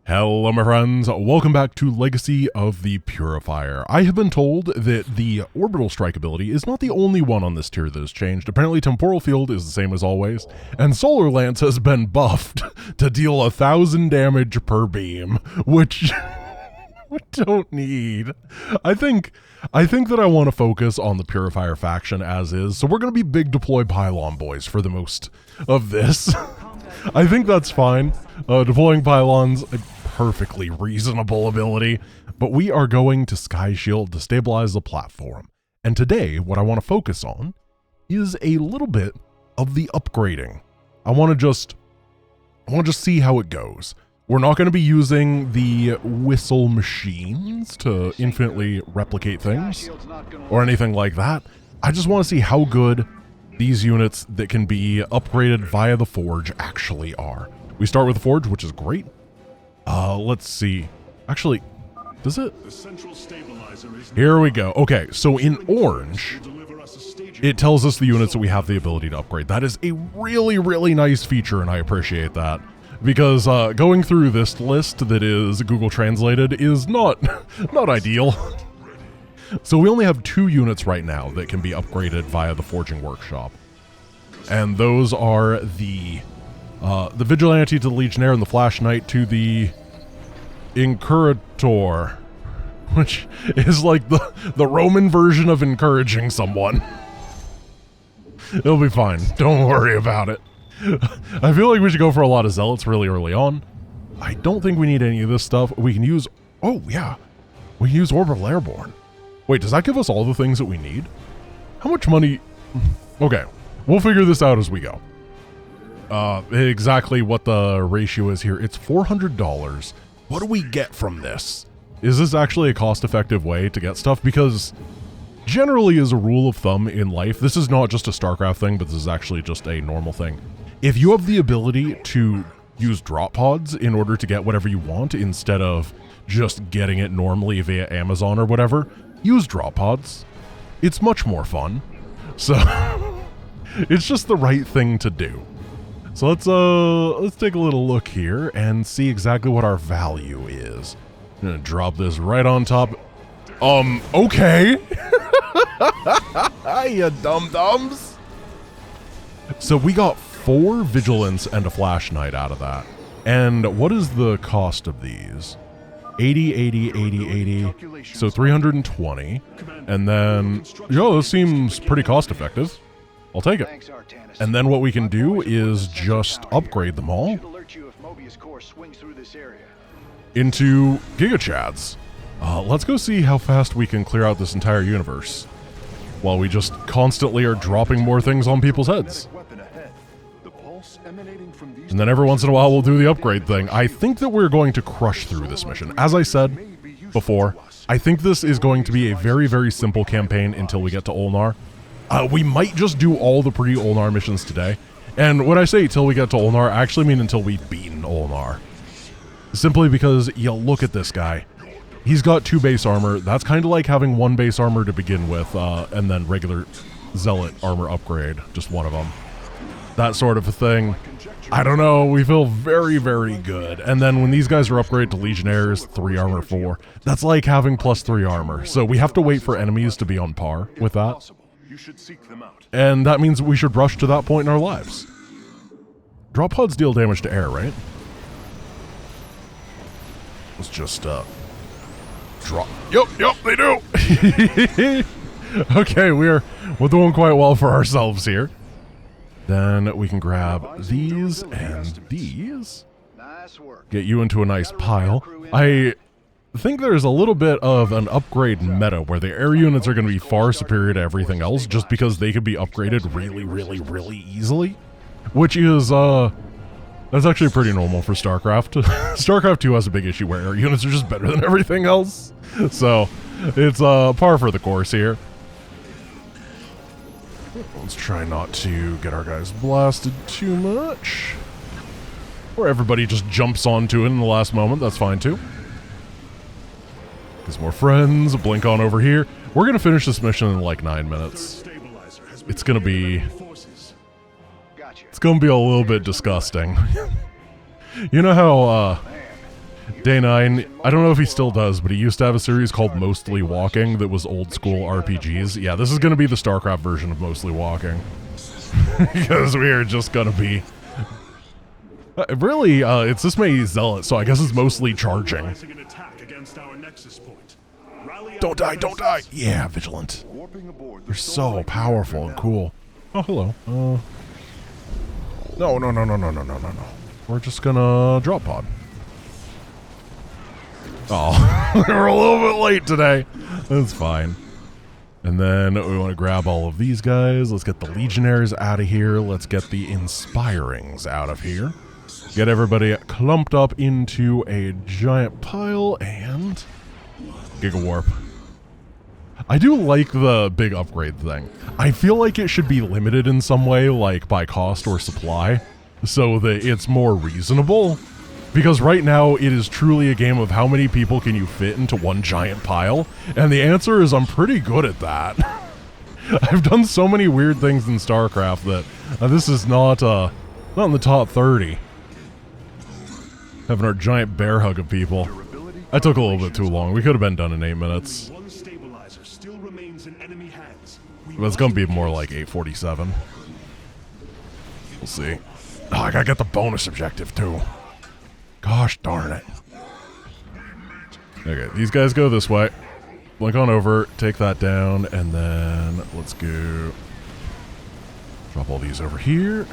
Hello my friends, welcome back to Legacy of the Purifier. I have been told that the orbital strike ability is not the only one on this tier that has changed. Apparently temporal field is the same as always, and solar lance has been buffed to deal 1,000 damage per beam, which we don't need. I think that I want to focus on the Purifier faction as is, so we're going to be big deploy pylon boys for the most of this. I think that's fine. Deploying pylons, a perfectly reasonable ability, but we are going to Sky Shield to stabilize the platform. And today, what I want to focus on is a little bit of the upgrading. I want to just see how it goes. We're not going to be using the whistle machines to infinitely replicate things or anything like that. I just want to see how good these units that can be upgraded via the Forge actually are. We start with the Forge, which is great. Let's see. Actually, does it? Here we go. Okay, so in orange, it tells us the units that we have the ability to upgrade. That is a really, really nice feature, and I appreciate that. Because going through this list that is Google translated is not ideal. So we only have 2 units right now that can be upgraded via the Forging Workshop. And those are the Vigilante to the Legionnaire and the Flash Knight to the Incurator, which is like the Roman version of encouraging someone. It'll be fine. Don't worry about it. I feel like we should go for a lot of Zealots really early on. I don't think we need any of this stuff. We can use... Oh, yeah. We can use Orbital Airborne. Wait, does that give us all the things that we need? How much money... Okay, we'll figure this out as we go. Exactly what the ratio is here. It's $400. What do we get from this? Is this actually a cost-effective way to get stuff? Because generally, as a rule of thumb in life, this is not just a StarCraft thing, but this is actually just a normal thing. If you have the ability to use drop pods in order to get whatever you want instead of just getting it normally via Amazon or whatever, use drop pods. It's much more fun. So it's just the right thing to do. So let's take a little look here and see exactly what our value is. I'm gonna drop this right on top. Okay. You dum-dums. So we got 4 Vigilance and a Flash Knight out of that. And what is the cost of these? 80, 80, 80, 80, so 320. And then, yo, this seems pretty cost effective. I'll take it. And then what we can do is just upgrade them all into Giga Chads. Let's go see how fast we can clear out this entire universe while we just constantly are dropping more things on people's heads. And then every once in a while we'll do the upgrade thing. I think that we're going to crush through this mission. As I said before, I think this is going to be a very, very simple campaign until we get to Ulnar. We might just do all the pre-Ulnar missions today. And when I say till we get to Ulnar, I actually mean until we've beaten Ulnar. Simply because, you look at this guy. He's got 2 base armor. That's kind of like having 1 base armor to begin with, and then regular Zealot armor upgrade, just one of them. That sort of a thing. I don't know, we feel very, very good. And then when these guys are upgraded to Legionnaires, 3 armor 4, that's like having +3 armor. So we have to wait for enemies to be on par with that. And that means we should rush to that point in our lives. Drop pods deal damage to air, right? Let's just, drop. Yep, they do! Okay, we're doing quite well for ourselves here. Then we can grab these and these. Get you into a nice pile. I think there's a little bit of an upgrade meta where the air units are going to be far superior to everything else just because they could be upgraded really, really, really easily. Which is, that's actually pretty normal for StarCraft. StarCraft 2 has a big issue where air units are just better than everything else. So, it's par for the course here. Let's try not to get our guys blasted too much. Or everybody just jumps onto it in the last moment, that's fine too. Get some more friends, blink on over here. We're going to finish this mission in like 9 minutes. It's going to be a little bit disgusting. You know how Day 9, I don't know if he still does, but he used to have a series called Mostly Walking that was old school RPGs. Yeah, this is going to be the StarCraft version of Mostly Walking. Because we are just going to be... really, it's this many zealots, so I guess it's mostly charging. Don't die, don't die! Yeah, Vigilant. They're so powerful and cool. Oh, hello. No. We're just gonna drop pod. Oh, we're a little bit late today. That's fine. And then we want to grab all of these guys. Let's get the Legionnaires out of here. Let's get the Inspirings out of here. Get everybody clumped up into a giant pile and Giga Warp. I do like the big upgrade thing. I feel like it should be limited in some way, like by cost or supply, so that it's more reasonable. Because right now, it is truly a game of how many people can you fit into one giant pile, and the answer is I'm pretty good at that. I've done so many weird things in StarCraft that this is not in the top 30. Having our giant bear hug of people. That took a little bit too long. We could have been done in 8 minutes. But it's gonna be more like 8:47. We'll see. Oh, I gotta get the bonus objective too. Gosh darn it. Okay, these guys go this way. Blink on over, take that down, and then let's go. Drop all these over here.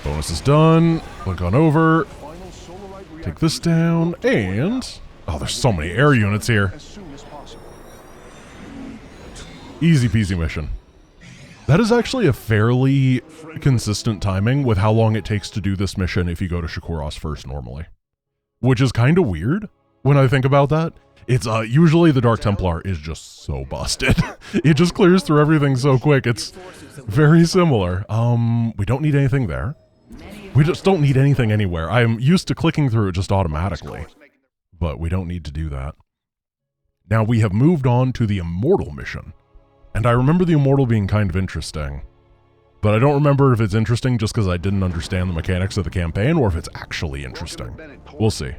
Bonus is done. Blink on over. Take this down, and... oh, there's so many air units here. Easy peasy mission. That is actually a fairly consistent timing with how long it takes to do this mission if you go to Shakuros first normally. Which is kind of weird when I think about that. It's usually the Dark Templar is just so busted. It just clears through everything so quick. It's very similar. We don't need anything there. We just don't need anything anywhere. I'm used to clicking through it just automatically. But we don't need to do that. Now we have moved on to the Immortal mission. And I remember the Immortal being kind of interesting. But I don't remember if it's interesting just because I didn't understand the mechanics of the campaign or if it's actually interesting. We'll see.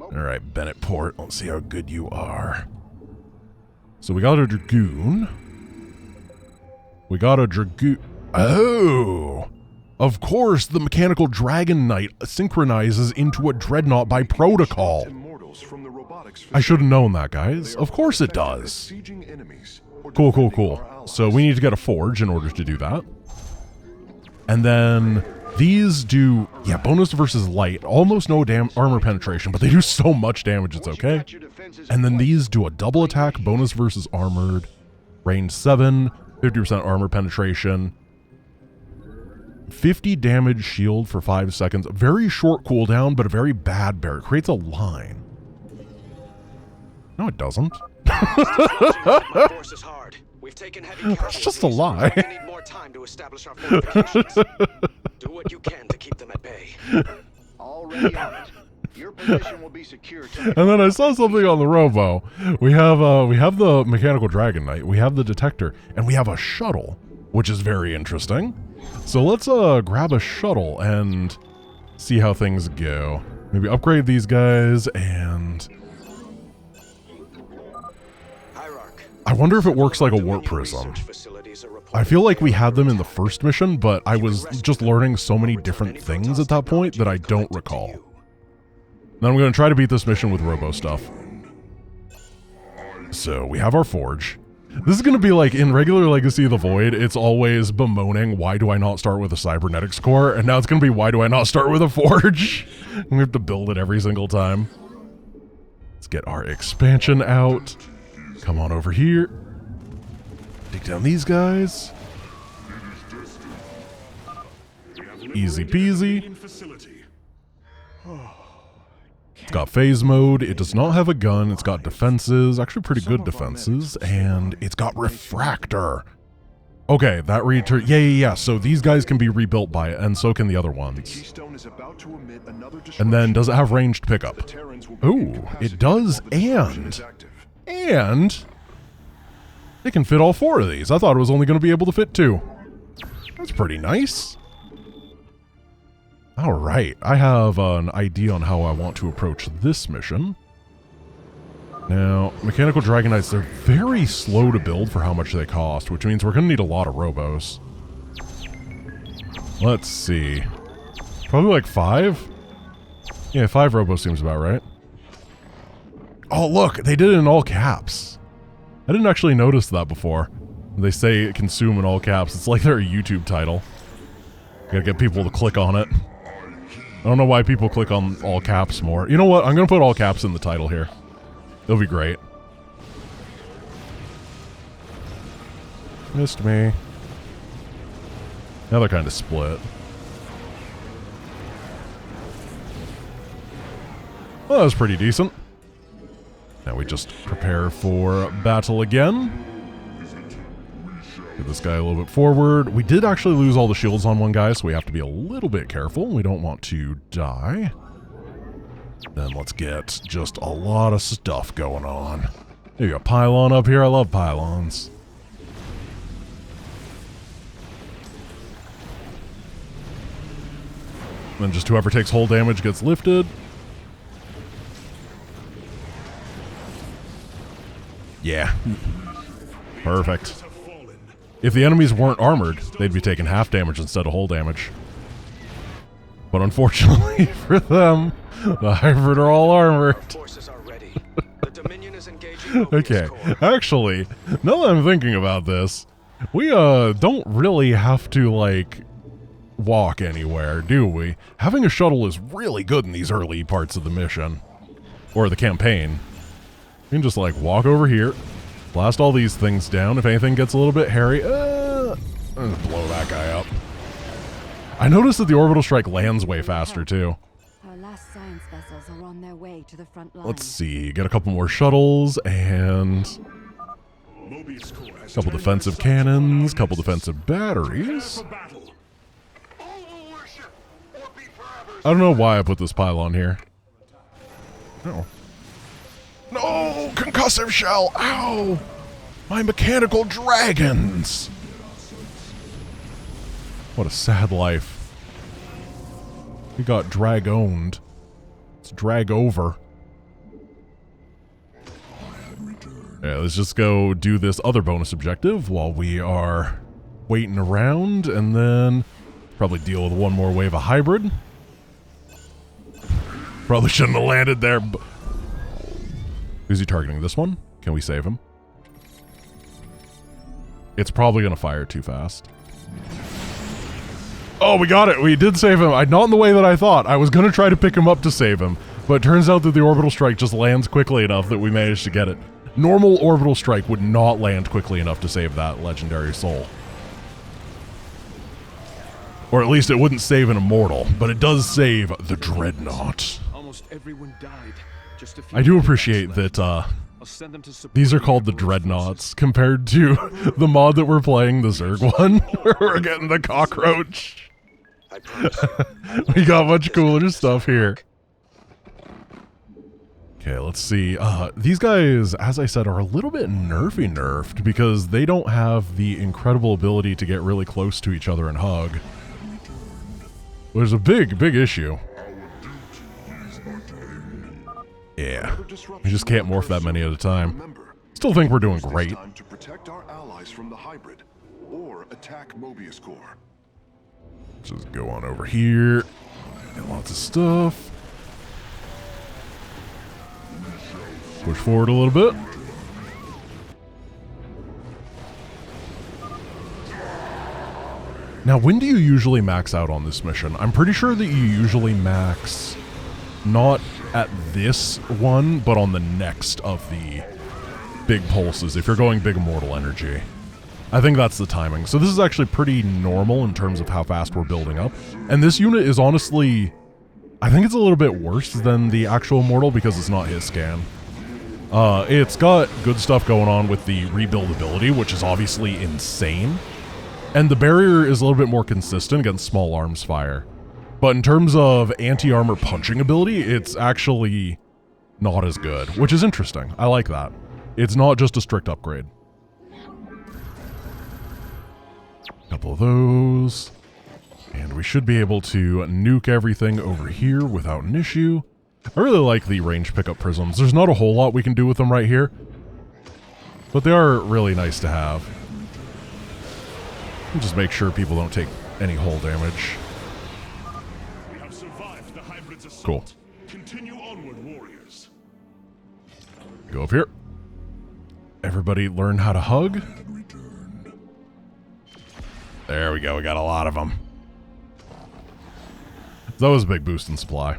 Alright, Bennett Port, let's see how good you are. So we got a Dragoon. We got a Dragoon. Oh! Of course, the Mechanical Dragon Knight synchronizes into a Dreadnought by protocol. I should have known that, guys. Of course it does. Cool. So we need to get a Forge in order to do that. And then these do, yeah, bonus versus light. Almost no armor penetration, but they do so much damage, it's okay. And then these do a double attack, bonus versus armored, range 7, 50% armor penetration. 50 damage shield for 5 seconds. Very short cooldown, but a very bad bear. It creates a line. No, it doesn't. It's just a lie. Do what you can to keep them at bay. And then I saw something on the robo. We have the Mechanical Dragon Knight, we have the Detector, and we have a shuttle, which is very interesting. So let's grab a shuttle and see how things go. Maybe upgrade these guys and... I wonder if it works like a warp prism. I feel like we had them in the first mission, but I was just learning so many different things at that point that I don't recall. Then I'm going to try to beat this mission with robo stuff. So we have our Forge. This is going to be like in regular Legacy of the Void, it's always bemoaning, why do I not start with a Cybernetics core? And now it's going to be, why do I not start with a Forge? We have to build it every single time. Let's get our expansion out. Come on over here. Take down these guys. Easy peasy. It's got phase mode, it does not have a gun, it's got defenses, actually pretty good defenses, and it's got refractor. Okay, that return, yeah, so these guys can be rebuilt by it, and so can the other ones. And then, does it have ranged pickup? Ooh, it does, and it can fit all 4 of these. I thought it was only going to be able to fit 2. That's pretty nice. Alright, I have an idea on how I want to approach this mission. Now, Mechanical Dragon Knights, they're very slow to build for how much they cost, which means we're going to need a lot of robos. Let's see. Probably like 5? Yeah, 5 robos seems about right. Oh, look, they did it in all caps. I didn't actually notice that before. They say consume in all caps. It's like they're a YouTube title. Gotta get people to click on it. I don't know why people click on all caps more. You know what? I'm gonna put all caps in the title here. It'll be great. Missed me. Now they're kind of split. Well, that was pretty decent. Now we just prepare for battle again. Get this guy a little bit forward. We did actually lose all the shields on one guy, so we have to be a little bit careful. We don't want to die. Then let's get just a lot of stuff going on. There you go, pylon up here. I love pylons. Then just whoever takes hull damage gets lifted. Yeah. Perfect. If the enemies weren't armored, they'd be taking half damage instead of hull damage. But unfortunately for them, the hybrid are all armored. Forces are ready. The Dominion is engaging. Okay, actually, now that I'm thinking about this, we don't really have to, like, walk anywhere, do we? Having a shuttle is really good in these early parts of the mission. Or the campaign. You can just, like, walk over here, blast all these things down. If anything gets a little bit hairy, blow that guy up. I noticed that the orbital strike lands way faster, too. Our last science vessels are on their way to the front line. Let's see, get a couple more shuttles, and a couple defensive cannons, couple defensive batteries. I don't know why I put this pylon here. No. No! Concussive shell! Ow! My mechanical dragons! What a sad life. We got drag-owned. Let's drag over. Yeah, let's just go do this other bonus objective while we are waiting around, and then probably deal with one more wave of hybrid. Probably shouldn't have landed there. Who's he targeting? This one? Can we save him? It's probably going to fire too fast. Oh, we got it. We did save him. Not in the way that I thought. I was going to try to pick him up to save him, but it turns out that the orbital strike just lands quickly enough that we managed to get it. Normal orbital strike would not land quickly enough to save that legendary soul. Or at least it wouldn't save an immortal, but it does save the Dreadnought. Almost everyone died. Just a few I do appreciate that these are called the Dreadnoughts compared to the mod that we're playing, the Zerg one, where we're getting the cockroach. I promise you. We got much cooler stuff here. Okay, let's see. These guys, as I said, are a little bit nerfed because they don't have the incredible ability to get really close to each other and hug. There's a big issue. Yeah, we just can't morph that many at a time. Still think we're doing great. To protect our allies from the hybrid or attack Mobius Core. Just go on over here. Get lots of stuff. Push forward a little bit. Now, when do you usually max out on this mission? I'm pretty sure that you usually max not at this one, but on the next of the big pulses, if you're going big immortal energy. I think that's the timing. So this is actually pretty normal in terms of how fast we're building up. And this unit is honestly, I think it's a little bit worse than the actual immortal because it's not his scan. It's got good stuff going on with the rebuildability, which is obviously insane. And the barrier is a little bit more consistent against small arms fire. But in terms of anti-armor punching ability, it's actually not as good, which is interesting. I like that. It's not just a strict upgrade. Couple of those. And we should be able to nuke everything over here without an issue. I really like the range pickup prisms. There's not a whole lot we can do with them right here, but they are really nice to have. And just make sure people don't take any hull damage. We have survived the hybrid's assault. Cool. Continue onward, warriors. Go up here. Everybody learn how to hug. There we go. We got a lot of them. That was a big boost in supply.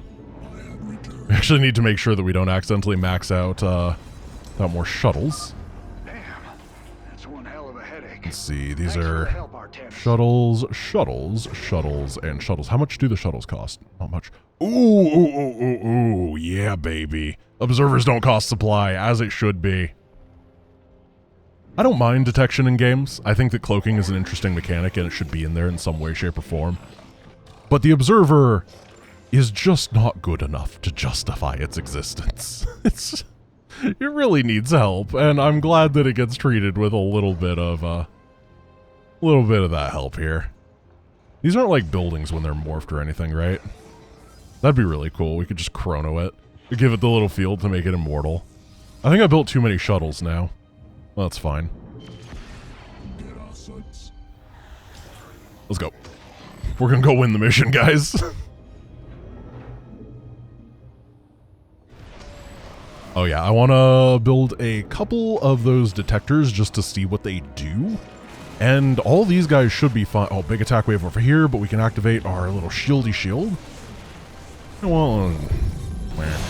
We actually need to make sure that we don't accidentally max out more shuttles. Damn, that's one hell of a headache. Let's see. These Thanks for the are help, Artemis. shuttles, and shuttles. How much do the shuttles cost? Not much. Ooh, yeah, baby. Observers don't cost supply, as it should be. I don't mind detection in games. I think that cloaking is an interesting mechanic, and it should be in there in some way, shape, or form. But the observer is just not good enough to justify its existence. It really needs help, and I'm glad that it gets treated with a little bit of that help here. These aren't like buildings when they're morphed or anything, right? That'd be really cool. We could just chrono it. Give it the little field to make it immortal. I think I built too many shuttles now. Well, that's fine. Let's go. We're gonna go win the mission, guys. Oh yeah, I want to build a couple of those detectors just to see what they do. And all these guys should be fine. Oh, big attack wave over here, but we can activate our little shieldy shield. Well, man.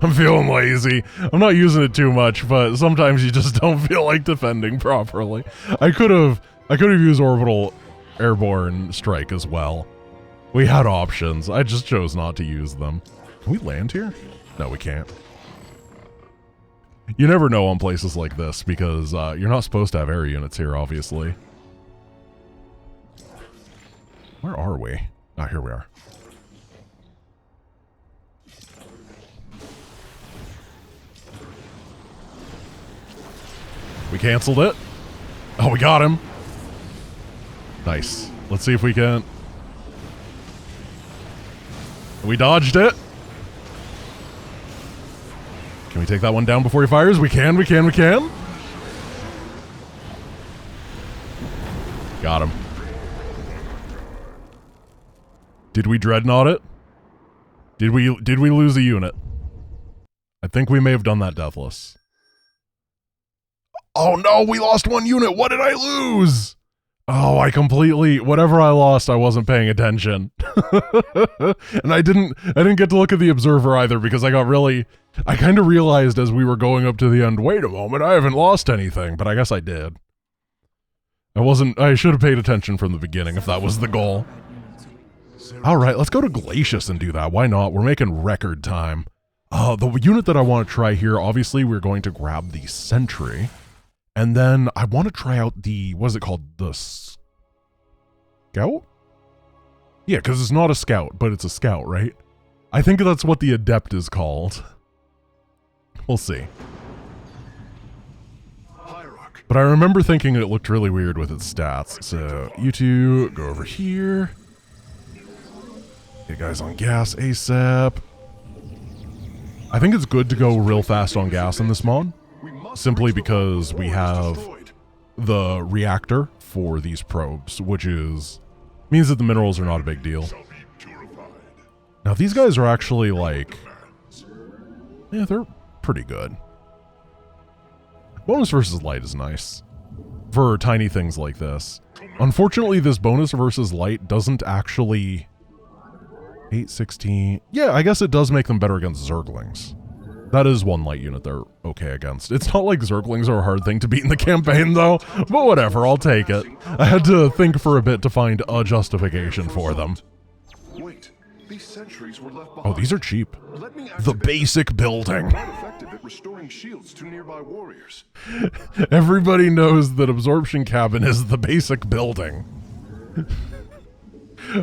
I'm feeling lazy. I'm not using it too much, but sometimes you just don't feel like defending properly. I could have used orbital airborne strike as well. We had options. I just chose not to use them. Can we land here? No, we can't. You never know on places like this because you're not supposed to have air units here, obviously. Where are we? Ah, here we are. We canceled it. Oh, we got him. Nice. Let's see if we can. We dodged it. Can we take that one down before he fires? We can. Got him. Did we dreadnought it? Did we lose a unit? I think we may have done that deathless. Oh no, we lost one unit. What did I lose? Oh, whatever I lost, I wasn't paying attention. And I didn't get to look at the observer either because I kind of realized as we were going up to the end, wait a moment, I haven't lost anything, but I guess I did. I should have paid attention from the beginning if that was the goal. All right, let's go to Glacius and do that. Why not? We're making record time. The unit that I want to try here, obviously we're going to grab the Sentry. And then I want to try out the, what is it called? The Scout? Yeah, because it's not a Scout, but it's a Scout, right? I think that's what the Adept is called. We'll see. But I remember thinking it looked really weird with its stats. So, you two, go over here. Get guys on gas ASAP. I think it's good to go real fast on gas in this mod. Simply because we have the reactor for these probes, which means that the minerals are not a big deal. Now these guys are actually like, yeah, they're pretty good. Bonus versus light is nice for tiny things like this. Unfortunately, this bonus versus light doesn't actually 816. Yeah, I guess it does make them better against Zerglings. That is one light unit they're okay against. It's not like Zerglings are a hard thing to beat in the campaign, though. But whatever, I'll take it. I had to think for a bit to find a justification for them. Wait, these sentries were left behind. Oh, these are cheap. Let me The basic building. not effective at restoring shields to nearby warriors. Everybody knows that Absorption Cabin is the basic building.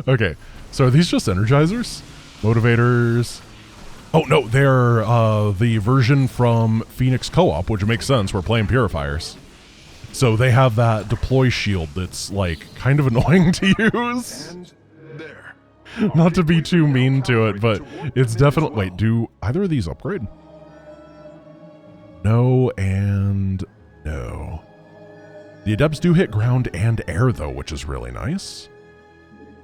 Okay, so are these just Energizers? Motivators... Oh, no, they're the version from Phoenix Co-op, which makes sense. We're playing Purifiers. So they have that deploy shield that's like kind of annoying to use. And there. Not to be too mean to it, but it's definitely... Wait, do either of these upgrade? No and no. The Adepts do hit ground and air though, which is really nice.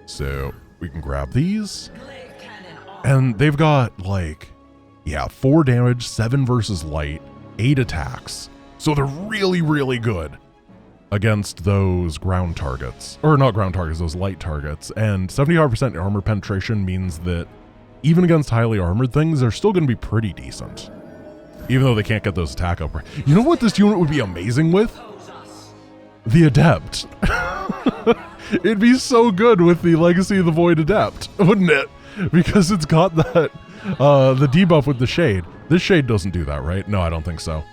So we can grab these. And they've got like, yeah, 4 damage, 7 versus light, 8 attacks. So they're really, really good against those ground targets. Or not ground targets, those light targets. And 75% armor penetration means that even against highly armored things, they're still going to be pretty decent. Even though they can't get those attack up. You know what this unit would be amazing with? The Adept. It'd be so good with the Legacy of the Void Adept, wouldn't it? Because it's got that, the debuff with the Shade. This Shade doesn't do that, right? No, I don't think so.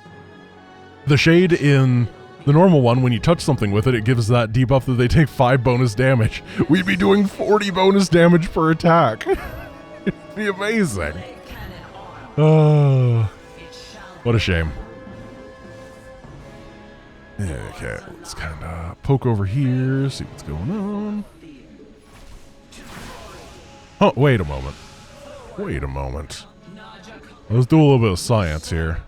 The Shade in the normal one, when you touch something with it, it gives that debuff that they take 5 bonus damage. We'd be doing 40 bonus damage per attack. It'd be amazing. Oh, what a shame. Okay, let's kind of poke over here, see what's going on. Oh, wait a moment. Wait a moment. Let's do a little bit of science here.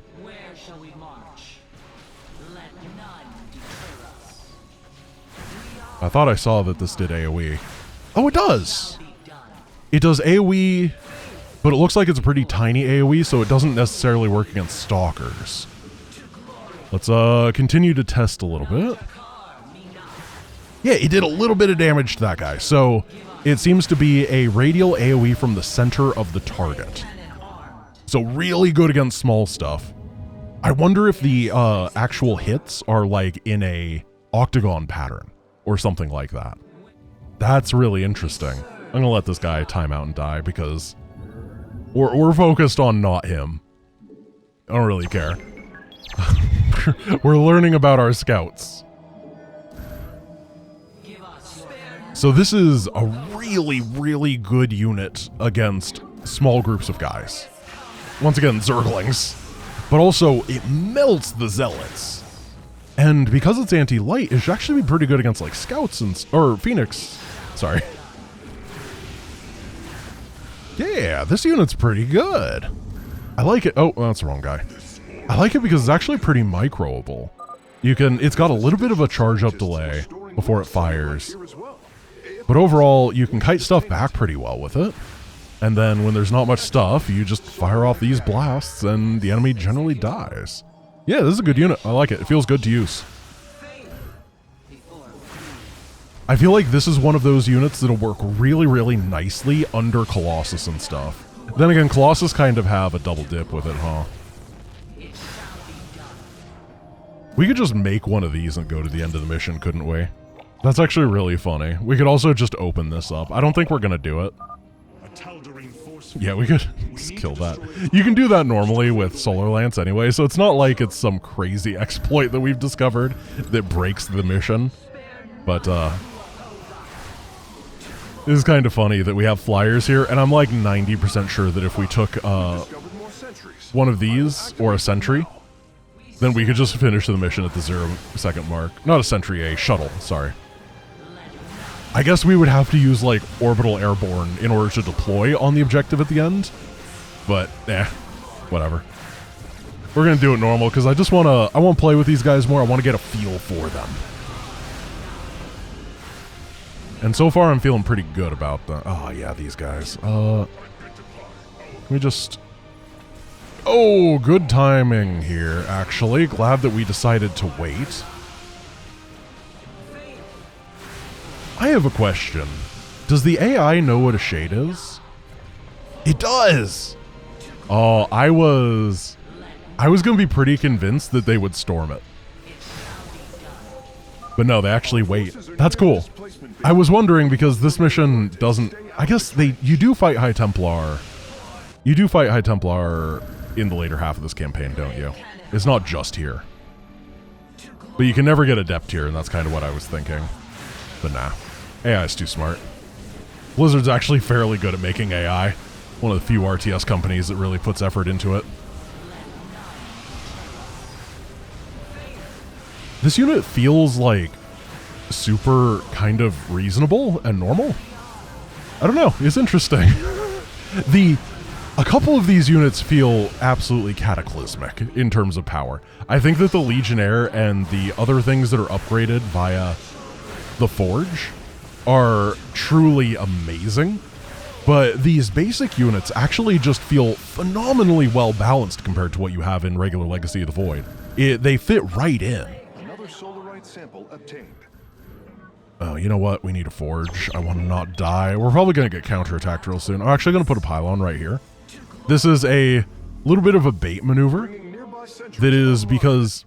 I thought I saw that this did AoE. Oh, it does! It does AoE, but it looks like it's a pretty tiny AoE, so it doesn't necessarily work against stalkers. Let's continue to test a little bit. Yeah, it did a little bit of damage to that guy. So it seems to be a radial AoE from the center of the target. So really good against small stuff. I wonder if the actual hits are like in a octagon pattern or something like that. That's really interesting. I'm gonna let this guy time out and die because we're focused on not him. I don't really care. We're learning about our scouts. So this is a really, really good unit against small groups of guys. Once again, Zerglings. But also, it melts the Zealots. And because it's anti-light, it should actually be pretty good against like scouts and... or Phoenix. Sorry. Yeah, this unit's pretty good. I like it. Oh, that's the wrong guy. I like it because it's actually pretty microable. You can, it's got a little bit of a charge up delay before it fires. But overall, you can kite stuff back pretty well with it. And then when there's not much stuff, you just fire off these blasts and the enemy generally dies. Yeah, this is a good unit. I like it. It feels good to use. I feel like this is one of those units that'll work really, really nicely under Colossus and stuff. Then again, Colossus kind of have a double dip with it, huh? We could just make one of these and go to the end of the mission, couldn't we? That's actually really funny. We could also just open this up. I don't think we're gonna do it. Yeah, we could just kill that. You can do that normally with Solar Lance anyway, so it's not like it's some crazy exploit that we've discovered that breaks the mission. But, it is kind of funny that we have flyers here, and I'm like 90% sure that if we took, one of these, or a sentry, then we could just finish the mission at the 0-second mark. Not a sentry, a shuttle, sorry. I guess we would have to use, like, orbital airborne in order to deploy on the objective at the end. But, whatever. We're gonna do it normal, because I just wanna play with these guys more. I wanna get a feel for them. And so far, I'm feeling pretty good about them. Oh, yeah, these guys. Can we just... Oh, good timing here, actually. Glad that we decided to wait. I have a question. Does the AI know what a shade is? It does! Oh, I was gonna be pretty convinced that they would storm it. But no, they actually wait. That's cool. I was wondering because this mission doesn't... I guess you do fight High Templar. You do fight High Templar in the later half of this campaign, don't you? It's not just here. But you can never get Adept here, and that's kind of what I was thinking. But nah. AI is too smart. Blizzard's actually fairly good at making AI. One of the few RTS companies that really puts effort into it. This unit feels like super kind of reasonable and normal. I don't know, it's interesting. A couple of these units feel absolutely cataclysmic in terms of power. I think that the Legionnaire and the other things that are upgraded via the Forge are truly amazing, but these basic units actually just feel phenomenally well balanced compared to what you have in regular Legacy of the Void. They fit right in. Another solarite sample obtained. Oh, you know what? We need a Forge. I want to not die. We're probably going to get counterattacked real soon. I'm actually going to put a pylon right here. This is a little bit of a bait maneuver. That is because,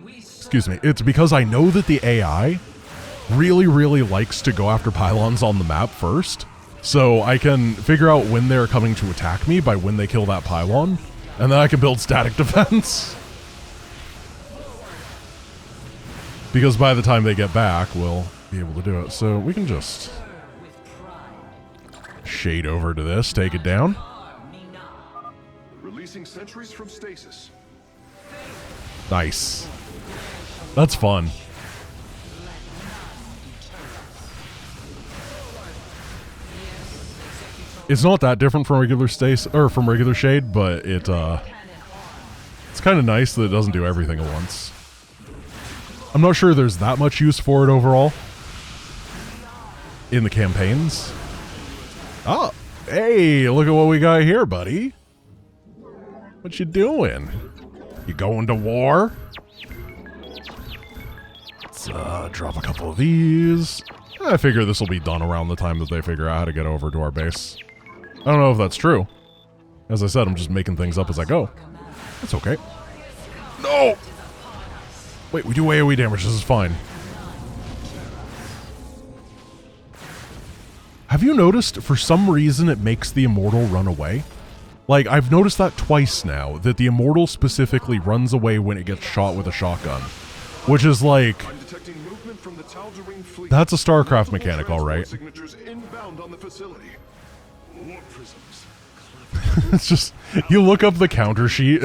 excuse me, it's because I know that the AI really, really likes to go after pylons on the map first. So I can figure out when they're coming to attack me by when they kill that pylon. And then I can build static defense. Because by the time they get back, we'll be able to do it. So we can just shade over to this, take it down. Releasing sentries from stasis. Nice. That's fun. It's not that different from regular from regular shade, but it's kind of nice that it doesn't do everything at once. I'm not sure there's that much use for it overall in the campaigns. Oh, hey, look at what we got here, buddy. What you doing? You going to war? Let's drop a couple of these. I figure this will be done around the time that they figure out how to get over to our base. I don't know if that's true. As I said, I'm just making things up as I go. That's okay. No! Wait, we do AoE damage. This is fine. Have you noticed, for some reason, it makes the Immortal run away? Like, I've noticed that twice now, that the Immortal specifically runs away when it gets shot with a shotgun. Which is like... That's a StarCraft mechanic, alright. It's just, you look up the counter sheet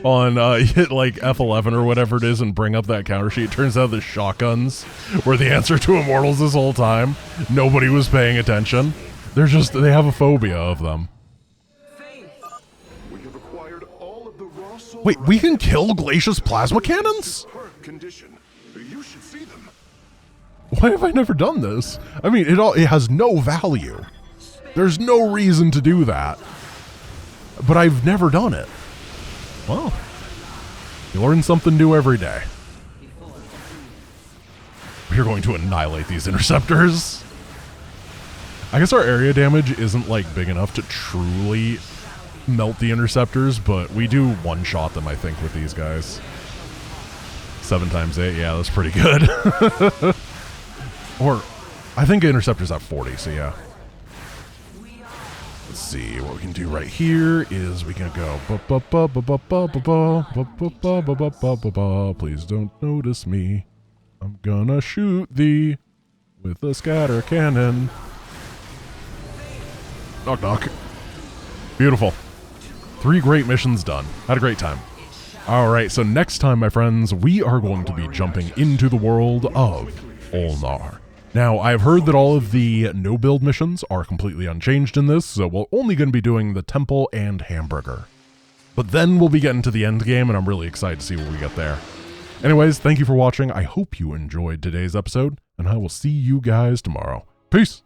on, hit like F11 or whatever it is and bring up that counter sheet. It turns out the shotguns were the answer to Immortals this whole time. Nobody was paying attention. They have a phobia of them. Wait, we can kill Glacius plasma cannons? Why have I never done this? I mean, it has no value. There's no reason to do that. But I've never done it. Well, you learn something new every day. We're going to annihilate these interceptors. I guess our area damage isn't like big enough to truly melt the interceptors, but we do one-shot them, I think, with these guys. 7 times 8, yeah, that's pretty good. Or, I think interceptors have 40, so yeah. Let's see, what we can do right here is we can go please don't notice me. I'm gonna shoot thee with a scatter cannon. Knock knock. Beautiful. 3 great missions done. Had a great time. Alright, so next time, my friends, we are going to be jumping into the world of Ulnar. Now, I've heard that all of the no-build missions are completely unchanged in this, so we're only going to be doing the Temple and Hamburger. But then we'll be getting to the end game, and I'm really excited to see what we get there. Anyways, thank you for watching. I hope you enjoyed today's episode, and I will see you guys tomorrow. Peace!